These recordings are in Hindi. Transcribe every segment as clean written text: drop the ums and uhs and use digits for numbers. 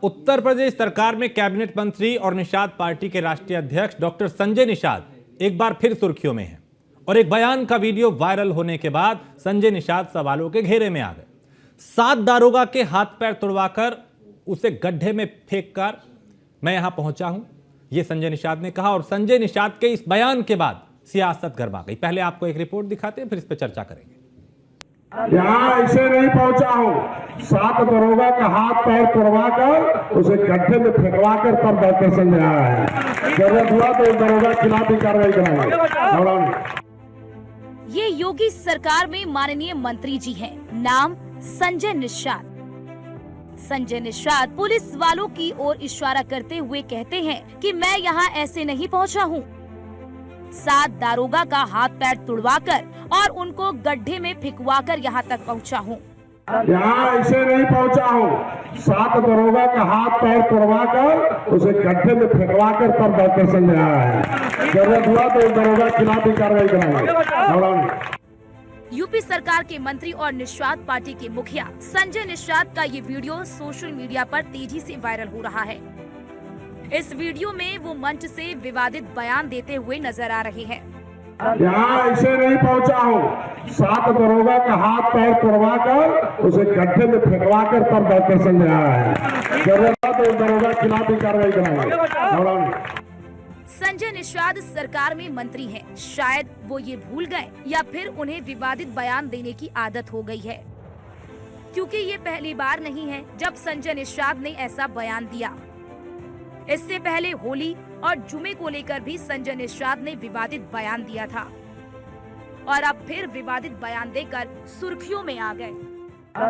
उत्तर प्रदेश सरकार में कैबिनेट मंत्री और निषाद पार्टी के राष्ट्रीय अध्यक्ष डॉक्टर संजय निषाद एक बार फिर सुर्खियों में हैं और एक बयान का वीडियो वायरल होने के बाद संजय निषाद सवालों के घेरे में आ गए। 7 दारोगा के हाथ पैर तुड़वाकर उसे गड्ढे में फेंककर मैं यहां पहुंचा हूं, यह संजय निषाद ने कहा। और संजय निषाद के इस बयान के बाद सियासत गरमा गई। पहले आपको एक रिपोर्ट दिखाते हैं, फिर इस पर चर्चा करेंगे। यहाँ ऐसे नहीं पहुंचा हूँ, 7 दरोगा का हाथ पैर तोड़वाकर उसे गड्ढे में फेंकवाकर तब डॉक्टर संजय आया है। जरूरत हुआ तो दरोगा खिलाफ भी कार्रवाई कराएंगे। ये योगी सरकार में माननीय मंत्री जी हैं, नाम संजय निषाद। संजय निषाद पुलिस वालों की ओर इशारा करते हुए कहते हैं कि मैं यहाँ ऐसे नहीं पहुँचा हूँ। 7 दारोगा का हाथ पैर तुड़वाकर और उनको गड्ढे में फिकवाकर यहाँ तक पहुँचा हूँ। यहाँ ऐसे नहीं पहुंचा हूँ, 7 दरोगा का हाथ पैर तोड़वाकर उसे गड्ढे में फेंकवाकर तब डॉक्टर संजय आया है। जरूरत हुआ तो दरोगा खिलाफ भी कार्रवाई कराएंगे। यूपी सरकार के मंत्री और निषाद पार्टी के मुखिया संजय निषाद का ये वीडियो सोशल मीडिया पर तेजी से वायरल हो रहा है। इस वीडियो में वो मंच से विवादित बयान देते हुए नजर आ रहे हैं। यहाँ ऐसे नहीं पहुंचा हूँ, 7 दरोगा का हाथ पैर तोड़वाकर उसे गड्ढे में फेंकवाकर तब डॉक्टर संजय आया है। जरूरत हुआ तो दरोगा खिलाफ भी कार्रवाई कराएंगे। संजय निषाद सरकार में मंत्री हैं। शायद वो ये भूल गए या फिर उन्हें विवादित बयान देने की आदत हो गई है, क्योंकि ये पहली बार नहीं है जब संजय निषाद ने ऐसा बयान दिया। इससे पहले होली और जुमे को लेकर भी संजय निषाद ने विवादित बयान दिया था और अब फिर विवादित बयान देकर सुर्खियों में आ गए।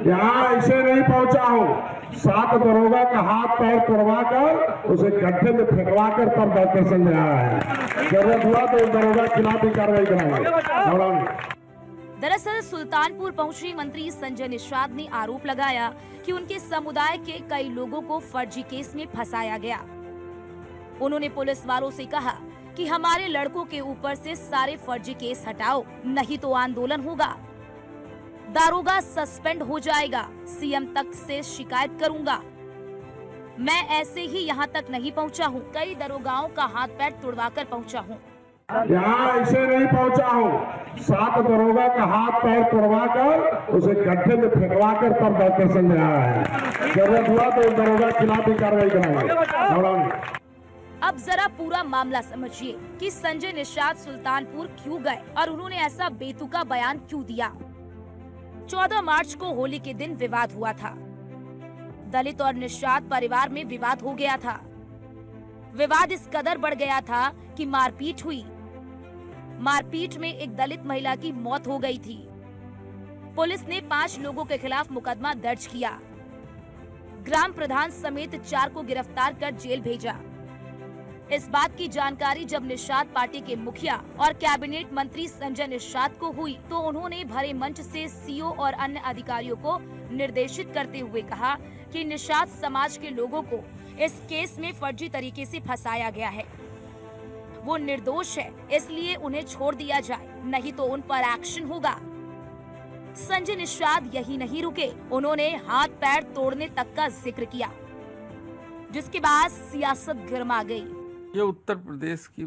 यहाँ ऐसे नहीं पहुंचा हूँ, 7 दरोगा का हाथ पैर तोड़वाकर उसे गड्ढे में फेंकवाकर तब डॉक्टर संजय आया है। जरूरत हुआ तो दरोगा खिलाफ भी कार्रवाई कराएंगे। दरअसल सुल्तानपुर पहुंचे मंत्री संजय निषाद ने आरोप लगाया कि उनके समुदाय के कई लोगों को फर्जी केस में फंसाया गया। उन्होंने पुलिस वालों से कहा कि हमारे लड़कों के ऊपर से सारे फर्जी केस हटाओ, नहीं तो आंदोलन होगा, दारोगा सस्पेंड हो जाएगा, सीएम तक से शिकायत करूंगा। मैं ऐसे ही यहाँ तक नहीं पहुँचा हूँ, कई दरोगाओं का हाथ पैर तुड़वाकर पहुँचा हूँ। यहाँ ऐसे नहीं पहुंचा हूँ, 7 दरोगा का हाथ पैर तोड़वाकर उसे गड्ढे में फेंकवाकर तब डॉक्टर संजय आया है। जरूरत हुआ तो दरोगा खिलाफ भी कार्रवाई कराएंगे। अब जरा पूरा मामला समझिए कि संजय निषाद सुल्तानपुर क्यों गए और उन्होंने ऐसा बेतुका बयान क्यों दिया। 14 मार्च को होली के दिन विवाद हुआ था। दलित और निषाद परिवार में विवाद हो गया था। विवाद इस कदर बढ़ गया था कि मारपीट हुई। मारपीट में एक दलित महिला की मौत हो गई थी। पुलिस ने 5 लोगों के खिलाफ मुकदमा दर्ज किया। ग्राम प्रधान समेत 4 को गिरफ्तार कर जेल भेजा। इस बात की जानकारी जब निषाद पार्टी के मुखिया और कैबिनेट मंत्री संजय निषाद को हुई तो उन्होंने भरे मंच से सीओ और अन्य अधिकारियों को निर्देशित करते हुए कहा कि निषाद समाज के लोगों को इस केस में फर्जी तरीके से फंसाया गया है। वो निर्दोष है, इसलिए उन्हें छोड़ दिया जाए, नहीं तो उन पर एक्शन होगा। संजय निषाद यही नहीं रुके, उन्होंने हाथ पैर तोड़ने तक का जिक्र किया, जिसके बाद सियासत गर्मा गई। ये उत्तर प्रदेश की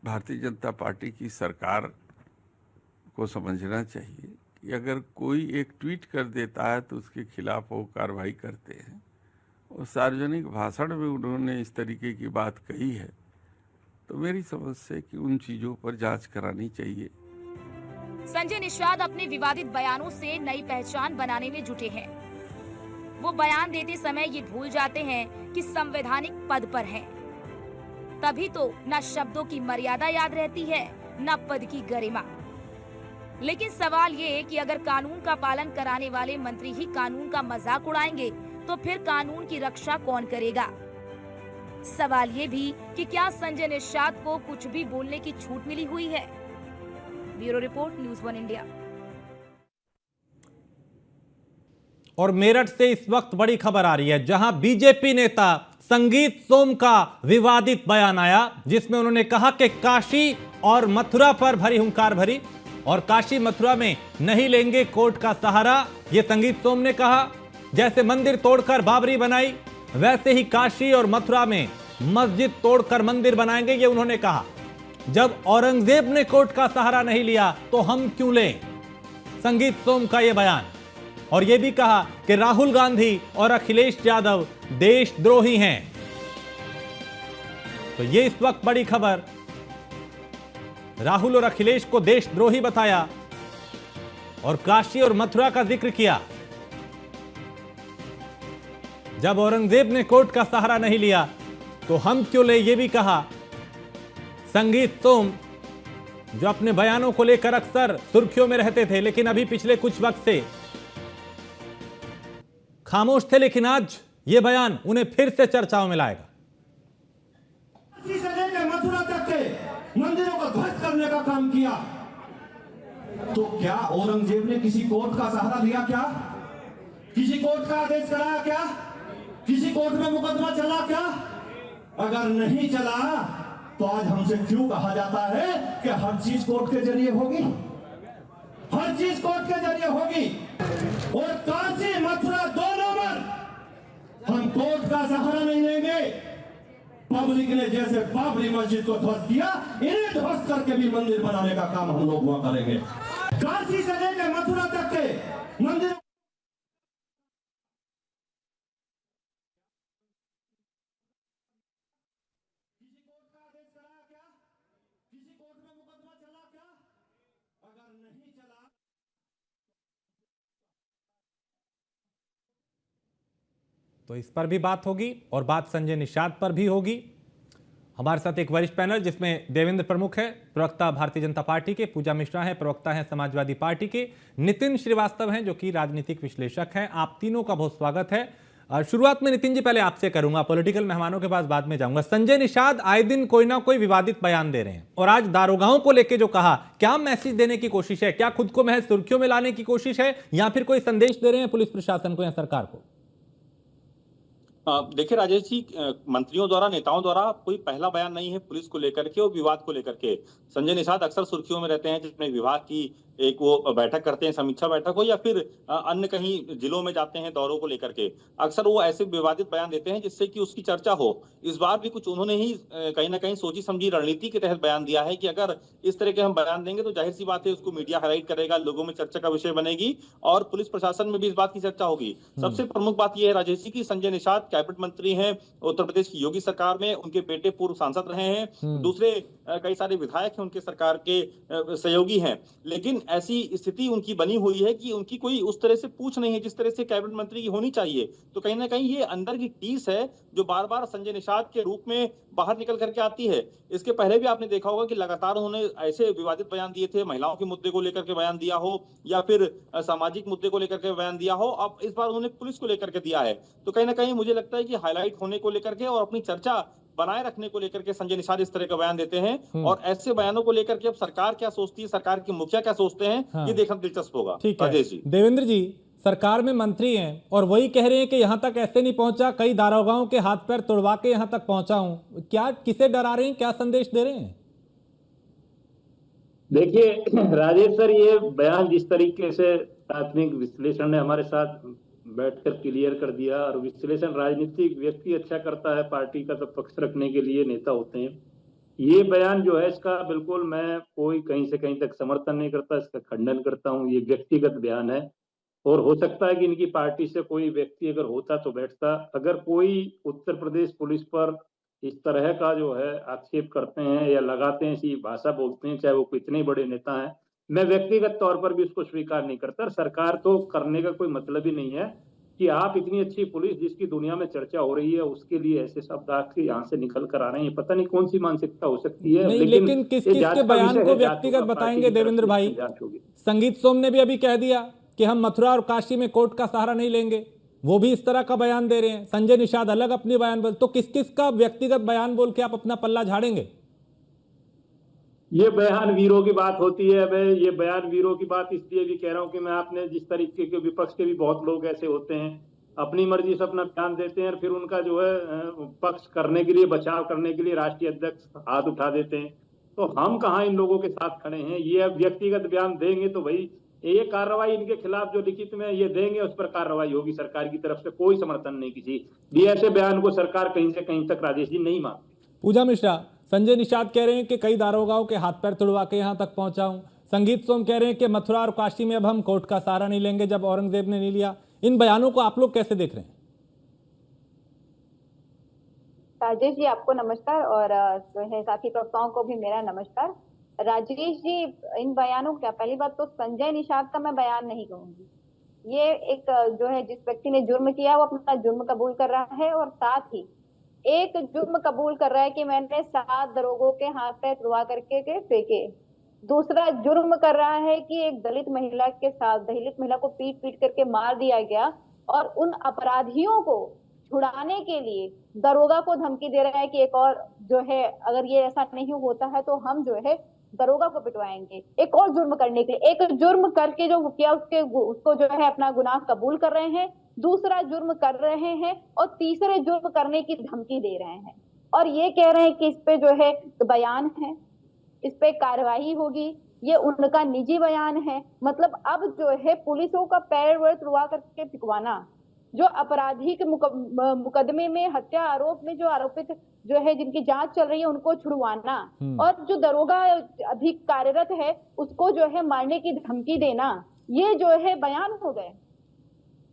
भारतीय जनता पार्टी की सरकार को समझना चाहिए कि अगर कोई एक ट्वीट कर देता है तो उसके खिलाफ वो कार्रवाई करते हैं। और सार्वजनिक भाषण में उन्होंने इस तरीके की बात कही है तो मेरी समझ से कि उन चीजों पर जांच करानी चाहिए। संजय निषाद अपने विवादित बयानों से नई पहचान बनाने में जुटे हैं। वो बयान देते समय ये भूल जाते हैं कि संवैधानिक पद पर हैं। तभी तो न शब्दों की मर्यादा याद रहती है, न पद की गरिमा। लेकिन सवाल ये है कि अगर कानून का पालन कराने वाले मंत्री ही कानून का मजाक उड़ाएंगे तो फिर कानून की रक्षा कौन करेगा। सवाल ये भी कि क्या संजय निषाद को कुछ भी बोलने की छूट मिली हुई है। Bureau report, news 1 India. और मेरठ से इस वक्त बड़ी खबर आ रही है, जहां बीजेपी नेता संगीत सोम का विवादित बयान आया, जिसमें उन्होंने कहा कि काशी और मथुरा पर भरी हुंकार भरी और काशी मथुरा में नहीं लेंगे कोर्ट का सहारा। यह संगीत सोम ने कहा। जैसे मंदिर तोड़कर बाबरी बनाई, वैसे ही काशी और मथुरा में मस्जिद तोड़कर मंदिर बनाएंगे, ये उन्होंने कहा। जब औरंगजेब ने कोर्ट का सहारा नहीं लिया तो हम क्यों लें, संगीत सोम का यह बयान। और यह भी कहा कि राहुल गांधी और अखिलेश यादव देशद्रोही हैं। तो ये इस वक्त बड़ी खबर, राहुल और अखिलेश को देशद्रोही बताया और काशी और मथुरा का जिक्र किया। जब औरंगजेब ने कोर्ट का सहारा नहीं लिया तो हम क्यों ले, यह भी कहा संगीत सोम, जो अपने बयानों को लेकर अक्सर सुर्खियों में रहते थे, लेकिन अभी पिछले कुछ वक्त से खामोश थे, लेकिन आज यह बयान उन्हें फिर से चर्चाओं में लाएगा। से लेकर मथुरा तक के मंदिरों को ध्वस्त करने का काम किया, तो क्या औरंगजेब ने किसी कोर्ट का सहारा लिया? क्या किसी कोर्ट का आदेश कराया? क्या किसी कोर्ट में मुकदमा चला? क्या अगर नहीं चला तो आज हमसे क्यों कहा जाता है कि हर चीज कोर्ट के जरिए होगी, हर चीज कोर्ट के जरिए होगी। और काशी मथुरा दोनों में हम कोर्ट का सहारा नहीं लेंगे। पब्लिक ने जैसे बाबरी मस्जिद को ध्वस्त किया, इन्हें ध्वस्त करके भी मंदिर बनाने का काम हम लोग वहां करेंगे। काशी से लेकर मथुरा तक के मंदिर तो इस पर भी बात होगी और बात संजय निषाद पर भी होगी। हमारे साथ एक वरिष्ठ पैनल जिसमें देवेंद्र प्रमुख है, प्रवक्ता भारतीय जनता पार्टी के, पूजा मिश्रा है, प्रवक्ता हैं समाजवादी पार्टी के, नितिन श्रीवास्तव हैं जो कि राजनीतिक विश्लेषक हैं। आप तीनों का बहुत स्वागत है। शुरुआत में नितिन जी पहले आपसे करूंगा, पॉलिटिकल मेहमानों के पास बाद में जाऊंगा। संजय निषाद आए दिन कोई ना कोई विवादित बयान दे रहे हैं और आज दारोगाओं को लेकर जो कहा, क्या मैसेज देने की कोशिश है? क्या खुद को महज सुर्खियों में लाने की कोशिश है या फिर कोई संदेश दे रहे हैं पुलिस प्रशासन को या सरकार को? देखिए राजेश जी, मंत्रियों द्वारा, नेताओं द्वारा कोई पहला बयान नहीं है पुलिस को लेकर के और विवाद को लेकर के। संजय निषाद अक्सर सुर्खियों में रहते हैं, जिसमें विभाग की एक वो बैठक करते हैं, समीक्षा बैठक हो या फिर अन्य कहीं जिलों में जाते हैं दौरों को लेकर के। अक्सर वो ऐसे विवादित बयान देते हैं जिससे कि उसकी चर्चा हो। इस बार भी कुछ उन्होंने ही कहीं ना कहीं सोची समझी रणनीति के तहत बयान दिया है कि अगर इस तरह के हम बयान देंगे तो जाहिर सी बात है उसको मीडिया हाईलाइट करेगा, लोगों में चर्चा का विषय बनेगी और पुलिस प्रशासन में भी इस बात की चर्चा होगी। सबसे प्रमुख बात यह है राजेश जी की संजय निषाद कैबिनेट मंत्री हैं उत्तर प्रदेश की योगी सरकार में, उनके बेटे पूर्व सांसद रहे हैं, दूसरे कई सारे विधायक हैं उनके सरकार के सहयोगी हैं, लेकिन ऐसी स्थिति उनकी बनी हुई है कि उनकी कोई उस तरह से पूछ नहीं है जिस तरह से कैबिनेट मंत्री की होनी चाहिए। तो कहीं ना कहीं ये अंदर की टीस है जो बार बार संजय निषाद के रूप में बाहर निकल करके आती है। इसके पहले भी आपने देखा होगा कि लगातार उन्होंने ऐसे विवादित बयान दिए थे, महिलाओं के मुद्दे को लेकर के बयान दिया हो या फिर सामाजिक मुद्दे को लेकर के बयान दिया हो। अब इस बार उन्होंने पुलिस को लेकर के दिया है। तो कहीं ना कहीं मुझे लगता है कि हाईलाइट होने को लेकर के और अपनी चर्चा बनाए रखने को लेकर के संजय निषाद इस तरह का बयान देते हैं और ऐसे बयानों को लेकर के अब सरकार क्या सोचती है, सरकार के मुखिया क्या सोचते हैं, ये देखना दिलचस्प होगा। ठीक है देवेंद्र जी, सरकार में मंत्री हैं और वही कह रहे हैं कि यहां तक ऐसे नहीं पहुंचा, कई दारोगाओं के हाथ पैर तोड़वा के यहां तक पहुंचा हूं। क्या किसे डरा रहे हैं, क्या संदेश दे रहे हैं? देखिए राजेश सर, ये बयान जिस तरीके से प्राथमिक विश्लेषण ने हमारे साथ बैठकर क्लियर कर दिया, और विश्लेषण राजनीतिक व्यक्ति अच्छा करता है, पार्टी का तो पक्ष रखने के लिए नेता होते हैं। ये बयान जो है इसका बिल्कुल मैं कोई कहीं से कहीं तक समर्थन नहीं करता, इसका खंडन करता हूँ। ये व्यक्तिगत बयान है और हो सकता है कि इनकी पार्टी से कोई व्यक्ति अगर होता तो बैठता। अगर कोई उत्तर प्रदेश पुलिस पर इस तरह का जो है आक्षेप करते हैं या लगाते हैं, ऐसी भाषा बोलते हैं, चाहे वो कितने बड़े नेता हैं, मैं व्यक्तिगत तौर पर भी उसको स्वीकार नहीं करता। सरकार तो करने का कोई मतलब ही नहीं है कि आप इतनी अच्छी पुलिस जिसकी दुनिया में चर्चा हो रही है उसके लिए ऐसे शब्द आपके यहाँ से निकल कर आ रहे हैं। पता नहीं कौन सी मानसिकता हो सकती है। नहीं, लेकिन किस के बयान को व्यक्तिगत बताएंगे देवेंद्र भाई? संगीत सोम ने भी अभी कह दिया कि हम मथुरा और काशी में कोर्ट का सहारा नहीं लेंगे, वो भी इस तरह का बयान दे रहे हैं। संजय निषाद अलग अपनी बयान बोल, तो किस किस का व्यक्तिगत बयान बोल के आप अपना पल्ला झाड़ेंगे? ये बयान वीरों की बात होती है। मैं ये बयान वीरों की बात इसलिए भी कह रहा हूं कि मैं आपने जिस तरीके के विपक्ष के भी बहुत लोग ऐसे होते हैं, अपनी मर्जी से अपना बयान देते हैं और फिर उनका जो है पक्ष करने के लिए, बचाव करने के लिए राष्ट्रीय अध्यक्ष हाथ उठा देते हैं। तो हम कहाँ इन लोगों के साथ खड़े हैं? ये अब व्यक्तिगत बयान देंगे तो भाई ये कार्रवाई इनके खिलाफ जो लिखित में ये देंगे उस पर कार्रवाई होगी सरकार की तरफ से। कोई समर्थन नहीं किसी भी ऐसे बयान को सरकार कहीं से कहीं तक राजेश जी नहीं मानती। पूजा मिश्रा, संजय निषाद कह रहे हैं कि कई दारोगाओं के हाथ पैर तुड़वा के यहाँ तक पहुंचा हूं। संगीत सोम कह रहे हैं कि मथुरा और काशी में अब हम कोर्ट का सहारा नहीं लेंगे जब औरंगजेब ने नहीं लिया। इन बयानों को आप लोग कैसे देख रहे हैं? राजेश जी आपको नमस्कार और जो है साथी प्रवक्ताओं को भी मेरा नमस्कार। राजेश जी, इन बयानों का पहली बात तो संजय निषाद का मैं बयान नहीं कहूंगी। ये एक जो है जिस व्यक्ति ने जुर्म किया वो अपना जुर्म कबूल कर रहा है और साथ ही एक जुर्म कबूल कर रहा है कि मैंने 7 दरोगों के हाथ पैर तुड़वा करके के फेंके। दूसरा जुर्म कर रहा है कि एक दलित महिला के साथ दलित महिला को पीट पीट करके मार दिया गया और उन अपराधियों को छुड़ाने के लिए दरोगा को धमकी दे रहा है कि एक और जो है अगर ये ऐसा नहीं होता है तो हम जो है दरोगा को पिटवाएंगे। एक और जुर्म करने के लिए, एक जुर्म करके जो किया उसको जो है अपना गुनाह कबूल कर रहे हैं, दूसरा जुर्म कर रहे हैं और तीसरे जुर्म करने की धमकी दे रहे हैं और ये कह रहे हैं कि इस पे जो है बयान है, इस पे कार्रवाई होगी। ये उनका निजी बयान है। मतलब अब जो है पुलिसों का पैर वैर तुड़वा करके फिकवाना, जो अपराधी के मुकदमे में हत्या आरोप में जो आरोपित जो है जिनकी जांच चल रही है उनको छुड़वाना और जो दरोगा अभी कार्यरत है उसको जो है मारने की धमकी देना, ये जो है बयान हो गए।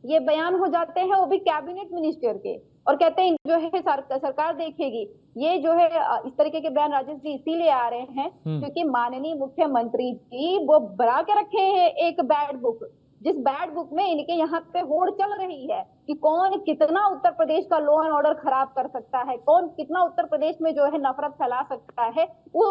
ये बयान हो जाते हैं वो भी कैबिनेट मिनिस्टर के और कहते हैं जो है सरकार देखेगी। ये जो है इस तरीके के बयान राजेश जी इसीलिए आ रहे हैं क्योंकि माननीय मुख्यमंत्री जी वो बना के रखे हैं एक बैड बुक, जिस बैड बुक में इनके यहाँ पे होड़ चल रही है कि कौन कितना उत्तर प्रदेश का लॉ एंड ऑर्डर खराब कर सकता है, कौन कितना उत्तर प्रदेश में जो है नफरत फैला सकता है। वो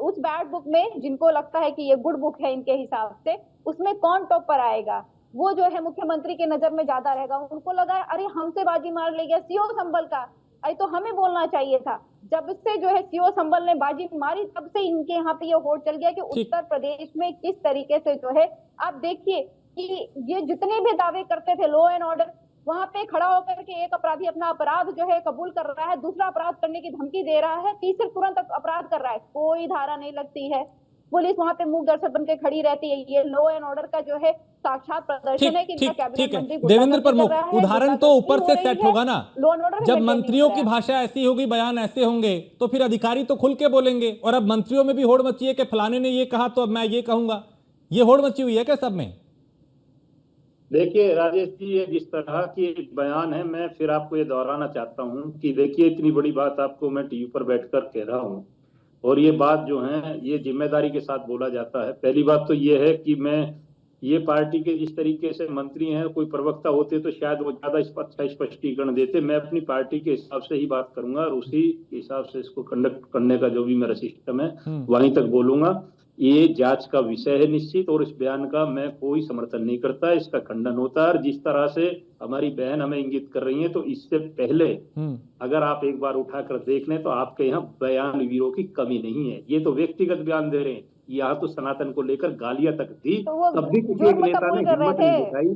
उस बैड बुक में जिनको लगता है कि ये गुड बुक है इनके हिसाब से, उसमें कौन टॉप पर आएगा वो जो है मुख्यमंत्री के नजर में ज्यादा रहेगा। उनको लगा अरे हमसे बाजी मार ले गया सीओ संभल का, अरे तो हमें बोलना चाहिए था। जब से जो है सीओ संभल ने बाजी मारी तब से इनके यहाँ पे ये होड़ चल गया कि उत्तर प्रदेश में किस तरीके से जो है आप देखिए कि ये जितने भी दावे करते थे लॉ एंड ऑर्डर, वहां पे खड़ा होकर के एक अपराधी अपना अपराध जो है कबूल कर रहा है, दूसरा अपराध करने की धमकी दे रहा है, तीसरे तुरंत अपराध कर रहा है, कोई धारा नहीं लगती है। पुलिस वहां पे मुंह दर्शक बन के खड़ी रहती है। ये लॉ एंड ऑर्डर का जो है साक्षात प्रदर्शन है कि ठीक है देवेंद्र प्रमुख, उदाहरण तो ऊपर से सेट होगा ना। जब मंत्रियों की भाषा ऐसी होगी, बयान ऐसे होंगे तो फिर अधिकारी तो खुल के बोलेंगे। और अब मंत्रियों में भी होड़ मची है कि फलाने ने ये कहा तो अब मैं ये कहूंगा, ये होड़ मची हुई है क्या सब में? देखिए राजेश जी, ये जिस तरह की बयान है मैं फिर आपको ये दोहराना चाहता हूँ कि देखिए इतनी बड़ी बात आपको मैं टीवी पर बैठकर कह रहा हूँ और ये बात जो है ये जिम्मेदारी के साथ बोला जाता है। पहली बात तो ये है कि मैं ये पार्टी के जिस तरीके से मंत्री हैं, कोई प्रवक्ता होते तो शायद वो ज्यादा अच्छा स्पष्टीकरण देते। मैं अपनी पार्टी के हिसाब से ही बात करूंगा और उसी हिसाब से इसको कंडक्ट करने का जो भी मेरा सिस्टम है वहीं तक बोलूंगा। ये जांच का विषय है निश्चित और इस बयान का मैं कोई समर्थन नहीं करता, इसका खंडन होता है। और जिस तरह से हमारी बहन हमें इंगित कर रही है तो इससे पहले अगर आप एक बार उठाकर देख लें तो आपके यहाँ बयान वीरों की कमी नहीं है। ये तो व्यक्तिगत बयान दे रहे हैं, यहाँ तो सनातन को लेकर गालियां तक दी, तब भी किसी एक नेता ने हिम्मत नहीं दिखाई,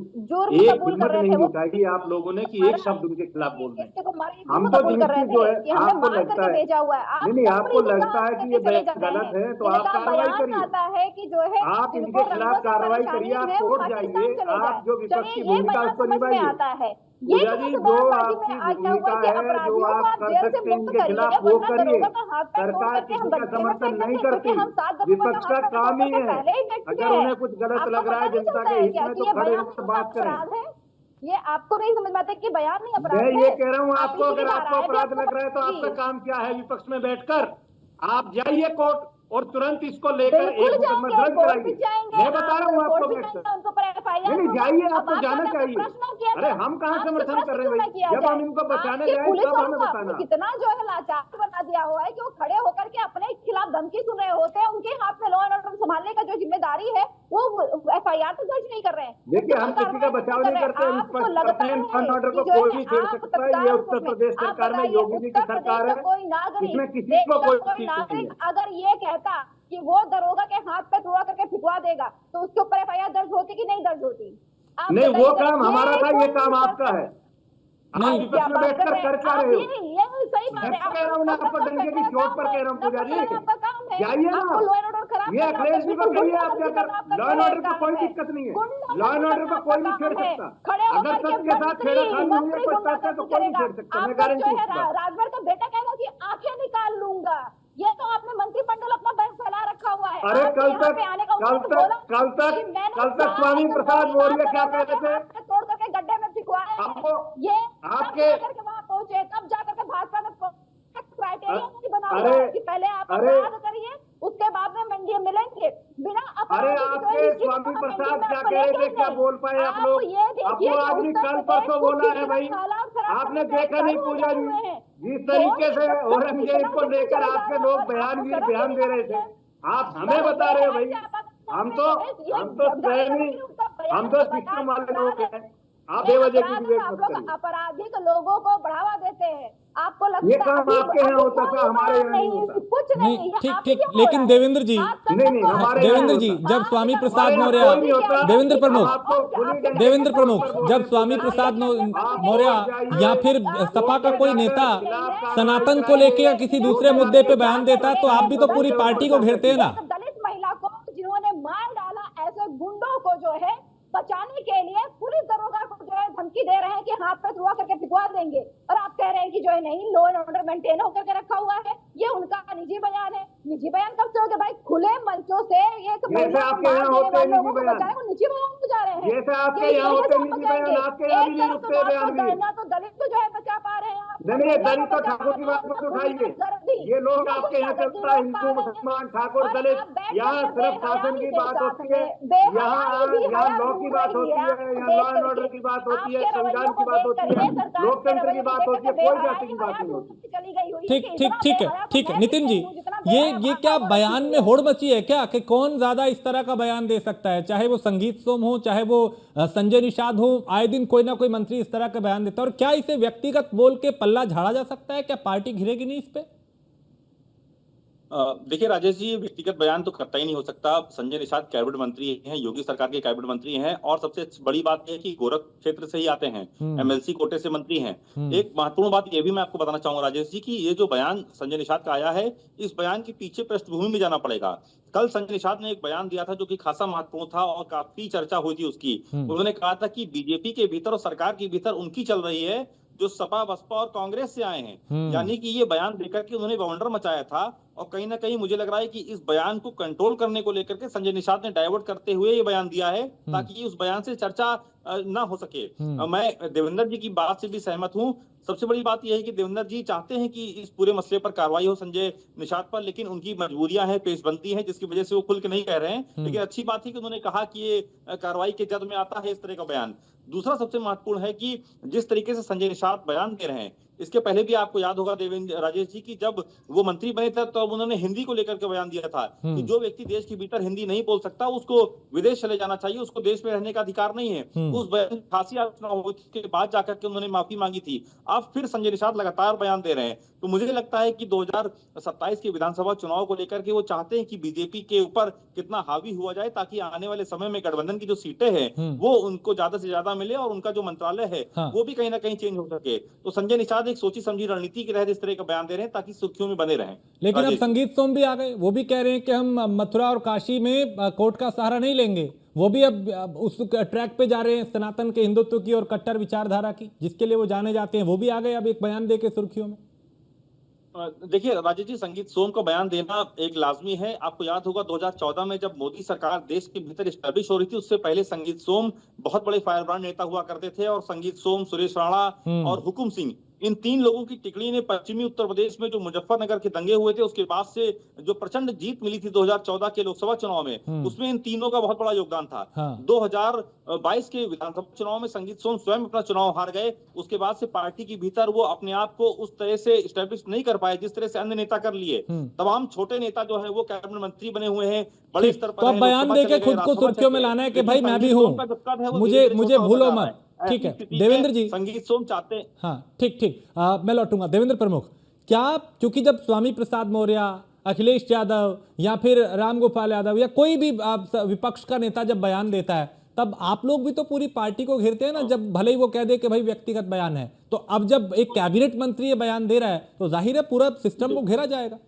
एक हिम्मत नहीं दिखाई आप लोगों ने कि एक शब्द उनके खिलाफ बोल रहे हैं। हमको जिनकी जो है आपको लगता है नहीं, आपको लगता है कि ये गलत है तो आप कार्रवाई करिए, आप इनके खिलाफ कार्रवाई करिए, आप कोर्ट जाइए, आप जो विपक्ष की भूमिका उसको निभाइए। पूजा जी, जो आपकी भूमिका है, जो आप कर सकते हैं इनके खिलाफ वो करिए। सरकार किसी का समर्थन नहीं करती, विपक्ष का काम ही है। अगर उन्हें कुछ गलत लग रहा है जनता के हित में तो खड़े होकर बात करें। ये आपको नहीं समझ में आता कि बयान नहीं अपराध है। मैं ये कह रहा हूँ आपको, अगर आपको अपराध लग रहा है तो आपका काम क्या है? विपक्ष में बैठकर आप जाइए कोर्ट और तुरंत इसको लेकर एक मुकदमा दर्ज कराइए। मैं बता रहा हूँ आपको, नहीं जाइए, आपको जाना चाहिए। अरे हम कहाँ समर्थन कर रहे हैं? जब हम इनको बचाने गए तब हमें बताना। कितना जो है लाचार बना दिया हुआ है कि वो खड़े होकर के अपने खिलाफ धमकी सुन रहे होते हैं, उनके हाथ में लॉ एंड ऑर्डर संभालने का जो जिम्मेदारी है वो FIR तो दर्ज नहीं कर रहे हैं। देखिए हम किसी का बचाव नहीं करते, लॉ एंड ऑर्डर को कोई भी छेड़ सकता है। ये उत्तर प्रदेश सरकार में योगी जी की सरकार है, इसमें किसी को कोई नागरिक अगर ये कहता कि वो दरोगा के हाथ पे तुड़वा करके फिकवा देगा तो उसके ऊपर FIR दर्ज होती कि नहीं दर्ज होती? नहीं, वो काम हमारा था, ये काम आपका है। आप विपक्ष में बैठकर कर क्या रहे हो? सही बात है, कह रहा हूँ ना, आपको डंके की चोट पर कह रहा हूँ पूजा जी, जाइए ना, ये अखिलेश जी को कहिए आप जाकर, लॉ एंड ऑर्डर को कोई दिक्कत नहीं है, लॉ एंड ऑर्डर को कोई नहीं छेड़ सकता। अगर सच के साथ छेड़खानी हुई है कोई पैसा तो कोई नहीं छेड़ सकता, मैं गारंटी दूंगा। राजभर का बेटा कहेगा कि आंखें निकाल लूंगा, ये तो आपने मंत्रिमंडल अपना बैंक फैला रखा हुआ है। अरे कल तक स्वामी प्रसाद मौर्य क्या कहते थे, तोड़ करके गड्ढे में फिकवाया आपको ये आपके करके वहां पहुंचे, तब जाकर के भाजपा ने क्राइटेरिया नहीं बना अरे, हुआ कि पहले आप अपराध करिए उसके बाद में मंडी मिलेंगे बिना अरे आपके स्वामी प्रसाद क्या कह रहे थे, क्या बोल पाए आप लोग? आपको आदमी कल परसों बोला है भाई, आपने देखा नहीं पूजा जी, जिस तरीके से औरंगजेब को लेकर आपके लोग बयान दे रहे थे, आप हमें बता रहे हो भाई, हम तो सिस्टम वाले लोग हैं, आप बेवजह की विवेक मत करिए। आपराधिक लोगों को बढ़ावा देते हैं, आपको लगता ये काम आपके यहाँ होता था, हमारे यहाँ नहीं होता। कुछ नहीं, ठीक ठीक, लेकिन देवेंद्र जी, नहीं हमारे देवेंद्र जी, जब स्वामी प्रसाद मौर्य, देवेंद्र प्रमुख, जब स्वामी प्रसाद मौर्य या फिर सपा का कोई नेता सनातन को लेके या किसी दूसरे मुद्दे पे बयान देता है तो आप भी तो पूरी पार्टी को घेरते हैं ना। दलित महिला को जिन्होंने मार डाला, ऐसे गुंडों को जो है बचाने के लिए पुलिस दरोगा को जो है धमकी दे रहे हैं कि हाथ पे धुआ करके फिकवा देंगे, और आप कह रहे हैं कि जो है नहीं, लॉ एंड ऑर्डर मेंटेन होकर के रखा हुआ है। ये उनका निजी बयान है। निजी बयान कब से हो गया भाई? खुले मंचों से एक जैसे आपके यहाँ होते निजी बयान, निजी बयान को जा रहे हैं, जैसे आपके यहाँ होते निजी बयान, आपके यहाँ भी नहीं रुकते बयान भी। तो दलित को जो है बचा पा रहे हैं आप। नहीं, दलित तो ठाकुर की बात मत उठाइए, ये लोग आपके यहाँ चलता है हिंदू मुसलमान ठाकुर दलित, यहाँ सिर्फ शासन की बात होती है, यहाँ लॉ की बात होती है, यहाँ लॉ एंड ऑर्डर की बात होती है, संविधान की बात होती है, लोकतंत्र की बात होती है, कोई जाति की बात नहीं होती। ठीक है नितिन जी, ये क्या बयान में होड़ मची है क्या कि कौन ज्यादा इस तरह का बयान दे सकता है? चाहे वो संगीत सोम हो, चाहे वो संजय निषाद हो, आए दिन कोई ना कोई मंत्री इस तरह का बयान देता है। और क्या इसे व्यक्तिगत बोल के पल्ला झाड़ा जा सकता है? क्या पार्टी घिरेगी नहीं इस पे? देखिए राजेश जी, व्यक्तिगत बयान तो करता ही नहीं हो सकता। संजय निषाद कैबिनेट मंत्री हैं, योगी सरकार के कैबिनेट मंत्री हैं, और सबसे बड़ी बात यह है कि गोरख क्षेत्र से ही आते हैं, एमएलसी कोटे से मंत्री हैं। एक महत्वपूर्ण बात यह भी मैं आपको बताना चाहूंगा राजेश जी, कि ये जो बयान संजय निषाद का आया है, इस बयान के पीछे पृष्ठभूमि में जाना पड़ेगा। कल संजय निषाद ने एक बयान दिया था जो कि खासा महत्वपूर्ण था और काफी चर्चा हुई थी उसकी। उन्होंने कहा था कि बीजेपी के भीतर और सरकार के भीतर उनकी चल रही है जो सपा बसपा और कांग्रेस से आए हैं। यानी कि ये बयान देकर के उन्होंने बवंडर मचाया था, और कहीं ना कहीं मुझे लग रहा है कि इस बयान को कंट्रोल करने को लेकर के संजय निषाद ने डाइवर्ट करते हुए ये बयान दिया है ताकि उस बयान से चर्चा ना हो सके। मैं देवेंद्र जी की बात से भी सहमत हूं। सबसे बड़ी बात यह है कि देवेंद्र जी चाहते हैं कि इस पूरे मसले पर कार्रवाई हो संजय निषाद पर, लेकिन उनकी मजबूरियां हैं, पेशबंदी है, जिसकी वजह से वो खुल के नहीं कह रहे हैं। लेकिन अच्छी बात है कि उन्होंने कहा कि ये कार्रवाई के जद में आता है इस तरह का बयान। दूसरा सबसे महत्वपूर्ण है कि जिस तरीके से संजय निषाद बयान दे रहे हैं, इसके पहले भी आपको याद होगा देवेंद्र राजेश जी की जब वो मंत्री बने थे तो उन्होंने हिंदी को लेकर के बयान दिया था कि जो व्यक्ति देश के भीतर हिंदी नहीं बोल सकता उसको विदेश चले जाना चाहिए, उसको देश में रहने का अधिकार नहीं है। उस बयान की खासी आलोचना हुई, उसके बाद जाकर के उन्होंने माफी मांगी थी। अब फिर संजय निषाद लगातार बयान दे रहे हैं। तो मुझे लगता है कि 2027 के विधानसभा चुनाव को लेकर के वो चाहते हैं कि बीजेपी के ऊपर कितना हावी हुआ जाए ताकि आने वाले समय में गठबंधन की जो सीटें हैं वो उनको ज्यादा से ज्यादा मिले और उनका जो मंत्रालय है वो भी कहीं ना कहीं चेंज हो सके। तो संजय निषाद एक सोची समझी रणनीति के तहत इस तरह का बयान दे रहे हैं ताकि सुर्खियों में बने रहें। लेकिन अब संगीत सोम भी आ गए, वो भी कह रहे हैं कि हम मथुरा और काशी में कोर्ट का सहारा नहीं लेंगे। वो भी अब उस ट्रैक पे जा रहे हैं सनातन के हिंदुत्व की और कट्टर विचारधारा की, जिसके लिए वो जाने जाते हैं। वो भी आ गए अब एक बयान दे के सुर्खियों में। देखिए राजेश जी, संगीत सोम को बयान देना एक लाजमी है। आपको याद होगा 2014 में जब मोदी सरकार देश के भीतर स्टैब्लिश हो रही थी, उससे पहले संगीत सोम बहुत बड़े फायरब्रांड नेता हुआ करते थे, और संगीत सोम, सुरेश राणा और हुकुम सिंह, इन तीन लोगों की टिकड़ी ने पश्चिमी उत्तर प्रदेश में जो मुजफ्फरनगर के दंगे हुए थे उसके बाद से जो प्रचंड जीत मिली थी 2014 के लोकसभा चुनाव में, उसमें इन तीनों का बहुत बड़ा योगदान था। 2022 के विधानसभा चुनाव में संगीत सोम स्वयं अपना चुनाव हार गए। उसके बाद से पार्टी के भीतर वो अपने आप को उस तरह से स्टैब्लिश नहीं कर पाए जिस तरह से अन्य नेता कर लिए। तमाम छोटे नेता जो है वो कैबिनेट मंत्री बने हुए हैं, बड़े स्तर पर। तो बयान देके खुद को सुर्खियों में लाना है कि भाई मैं भी हूँ, मुझे भूलो मत। ठीक है देवेंद्र जी, संगीत सोम चाहते हैं। हाँ ठीक मैं लौटूंगा। देवेंद्र प्रमुख, क्या क्योंकि जब स्वामी प्रसाद मौर्य, अखिलेश यादव या फिर रामगोपाल यादव या कोई भी विपक्ष का नेता जब बयान देता है तब आप लोग भी तो पूरी पार्टी को घेरते हैं ना, जब भले ही वो कह दे कि भाई व्यक्तिगत बयान है। तो अब जब एक कैबिनेट मंत्री ये बयान दे रहा है तो जाहिर है पूरा सिस्टम को घेरा जाएगा।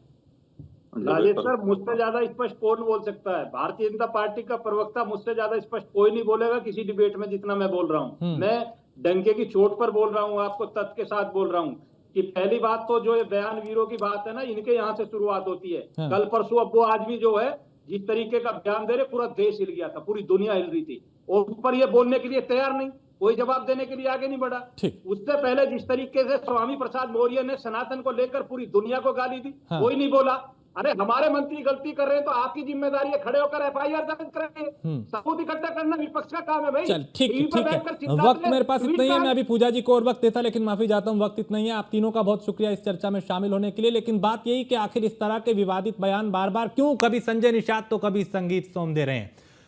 राजेश सर, मुझसे ज्यादा स्पष्ट कौन बोल सकता है? भारतीय जनता पार्टी का प्रवक्ता मुझसे ज्यादा स्पष्ट कोई नहीं बोलेगा किसी डिबेट में जितना मैं बोल रहा हूँ। मैं डंके की चोट पर बोल रहा हूँ, आपको तथ्य के साथ बोल रहा हूँ कि पहली बात तो जो ये बयान वीरों की बात है ना, इनके यहाँ से शुरुआत होती है। कल परसों अब वो आदमी जो है जिस तरीके का बयान दे रहे, पूरा देश हिल गया था, पूरी दुनिया हिल रही थी, और उस पर ये बोलने के लिए तैयार नहीं, कोई जवाब देने के लिए आगे नहीं बढ़ा। उससे पहले जिस तरीके से स्वामी प्रसाद मौर्य ने सनातन को लेकर पूरी दुनिया को गाली दी, कोई नहीं बोला। अरे हमारे मंत्री गलती कर रहे हैं तो आपकी जिम्मेदारी है खड़े होकर एफआईआर दर्ज करेंगे, सबूत इकट्ठा करना विपक्ष का काम है भाई। चल ठीक है, वक्त मेरे पास इतना ही है, मैं अभी पूजा जी को और वक्त देता, लेकिन माफी चाहता हूं, वक्त इतना ही है। आप तीनों का बहुत शुक्रिया इस चर्चा में शामिल होने के लिए। लेकिन बात यही कि आखिर इस तरह के विवादित बयान बार बार क्यों, कभी संजय निषाद तो कभी संगीत सोम दे रहे हैं।